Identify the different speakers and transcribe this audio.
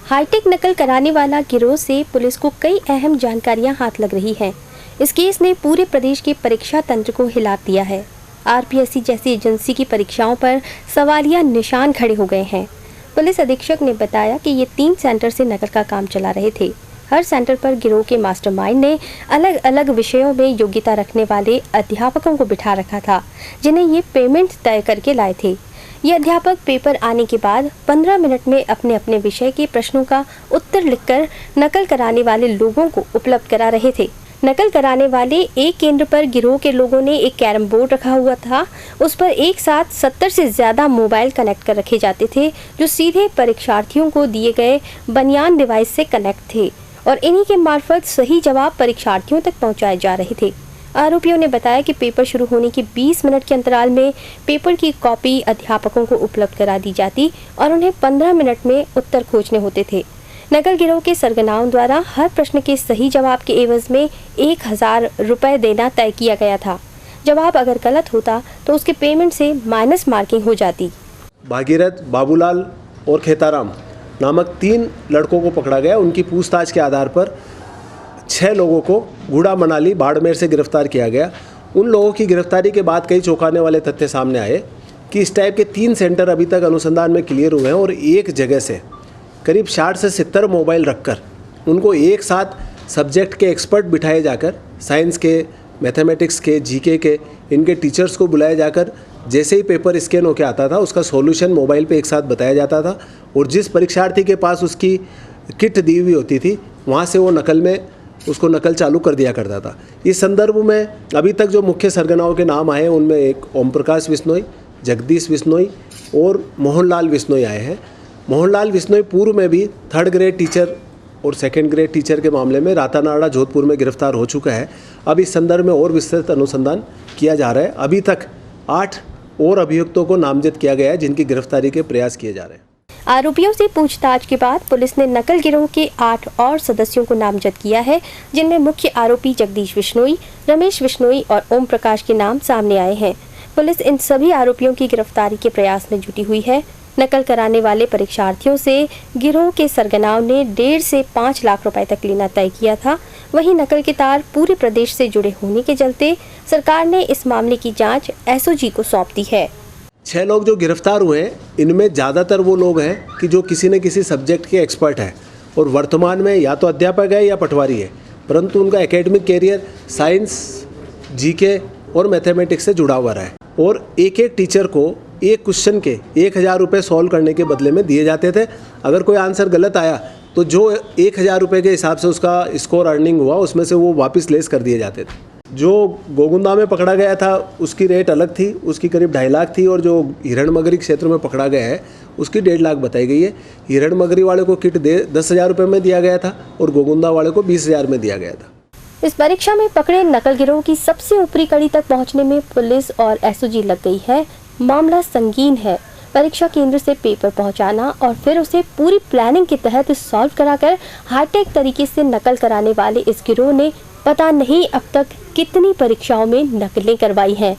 Speaker 1: Hi tech नकल कराने वाला गिरोह से पुलिस को कई अहम जानकारियां हाथ लग रही हैं। इस केस ने पूरे प्रदेश के परीक्षा तंत्र को हिला दिया है। आरपीएससी जैसी एजेंसी की परीक्षाओं पर सवालिया निशान खड़े हो गए हैं। पुलिस अधीक्षक ने बताया कि ये 3 सेंटर से नकल का काम चला रहे थे। हर सेंटर पर गिरोह के मास्टरमाइंड ने अलग अलग विषयों में योग्यता रखने वाले अध्यापकों को बिठा रखा था, जिन्हें ये पेमेंट तय करके लाए थे। ये अध्यापक पेपर आने के बाद 15 मिनट में अपने अपने विषय के प्रश्नों का उत्तर लिखकर नकल कराने वाले लोगों को उपलब्ध करा रहे थे। नकल कराने वाले एक केंद्र पर गिरोह के लोगों ने एक कैरम बोर्ड रखा हुआ था। उस पर एक साथ 70 से ज्यादा मोबाइल कनेक्ट कर रखे जाते थे, जो सीधे परीक्षार्थियों को दिए गए बनियान डिवाइस से कनेक्ट थे और इन्हीं के मार्फत सही जवाब परीक्षार्थियों तक पहुंचाए जा रहे थे। आरोपियों ने बताया कि पेपर शुरू होने के 20 मिनट के अंतराल में पेपर की कॉपी अध्यापकों को उपलब्ध करा दी जाती और उन्हें 15 मिनट में उत्तर खोजने होते थे। नकल गिरोह के सरगनाओं द्वारा हर प्रश्न के सही जवाब के एवज में 1000 रुपए देना तय किया गया था। जवाब अगर गलत होता तो उसके पेमेंट से माइनस मार्किंग हो जाती।
Speaker 2: भागीरथ, बाबूलाल और खेताराम नामक 3 लड़कों को पकड़ा गया। उनकी पूछताछ के आधार पर 6 लोगों को गुड़ा मनाली बाड़मेर से गिरफ्तार किया गया। उन लोगों की गिरफ्तारी के बाद कई चौंकाने वाले तथ्य सामने आए कि इस टाइप के 3 सेंटर अभी तक अनुसंधान में क्लियर हुए हैं और एक जगह से करीब 60 से 70 मोबाइल रखकर उनको एक साथ सब्जेक्ट के एक्सपर्ट बिठाए जाकर, साइंस के, मैथमेटिक्स के, जीके के, इनके टीचर्स को बुलाया जाकर जैसे ही पेपर स्कैन होकर आता था उसका सॉल्यूशन मोबाइल पे एक साथ बताया जाता था और जिस परीक्षार्थी के पास उसकी किट दी हुई होती थी वहाँ से वो उसको नकल चालू कर दिया करता था। इस संदर्भ में अभी तक जो मुख्य सरगनाओं के नाम आए हैं उनमें एक ओम प्रकाश बिश्नोई, जगदीश बिश्नोई और मोहनलाल बिश्नोई आए हैं। मोहनलाल बिश्नोई पूर्व में भी 3rd ग्रेड टीचर और 2nd ग्रेड टीचर के मामले में रातानाड़ा जोधपुर में गिरफ्तार हो चुका है। अब इस संदर्भ में और विस्तृत अनुसंधान किया जा रहा है। अभी तक 8 और अभियुक्तों को नामजद किया गया है जिनकी गिरफ्तारी के प्रयास किए जा रहे हैं।
Speaker 1: आरोपियों से पूछताछ के बाद पुलिस ने नकल गिरोह के 8 और सदस्यों को नामजद किया है, जिनमें मुख्य आरोपी जगदीश बिश्नोई, रमेश बिश्नोई और ओम प्रकाश के नाम सामने आए हैं। पुलिस इन सभी आरोपियों की गिरफ्तारी के प्रयास में जुटी हुई है। नकल कराने वाले परीक्षार्थियों से गिरोह के सरगनाओं ने 1.5 से 5 लाख रुपए तक लेना तय किया था। वहीं नकल के तार पूरे प्रदेश से जुड़े होने के चलते सरकार ने इस मामले की जांच एसओजी को सौंप दी है।
Speaker 2: 6 लोग जो गिरफ्तार हुए हैं इनमें ज़्यादातर वो लोग हैं कि जो किसी न किसी सब्जेक्ट के एक्सपर्ट हैं और वर्तमान में या तो अध्यापक है या पटवारी है, परंतु उनका एकेडमिक कैरियर साइंस, जीके और मैथमेटिक्स से जुड़ा हुआ रहा है और एक टीचर को एक क्वेश्चन के 1000 रुपये सॉल्व करने के बदले में दिए जाते थे। अगर कोई आंसर गलत आया तो जो 1000 रुपये के हिसाब से उसका स्कोर अर्निंग हुआ उसमें से वो वापस लेस कर दिए जाते थे। जो गोगुंदा में पकड़ा गया था उसकी रेट अलग थी, उसकी करीब 2.5 लाख थी और जो हिरणमगरी क्षेत्र में पकड़ा गया है उसकी 1.5 लाख बताई गई है। हिरणमगरी वाले को किट 10,000 रुपये में दिया गया था और गोगुंदा वाले को 20,000 में दिया गया था।
Speaker 1: इस परीक्षा में पकड़े नकल गिरोह की सबसे ऊपरी कड़ी तक पहुंचने में पुलिस और एसओजी लग गई है। मामला संगीन है। परीक्षा केंद्र से पेपर पहुंचाना और फिर उसे पूरी प्लानिंग के तहत सॉल्व कराकर हाईटेक तरीके से नकल कराने वाले इस गिरोह ने पता नहीं अब तक कितनी परीक्षाओं में नकलें करवाई हैं।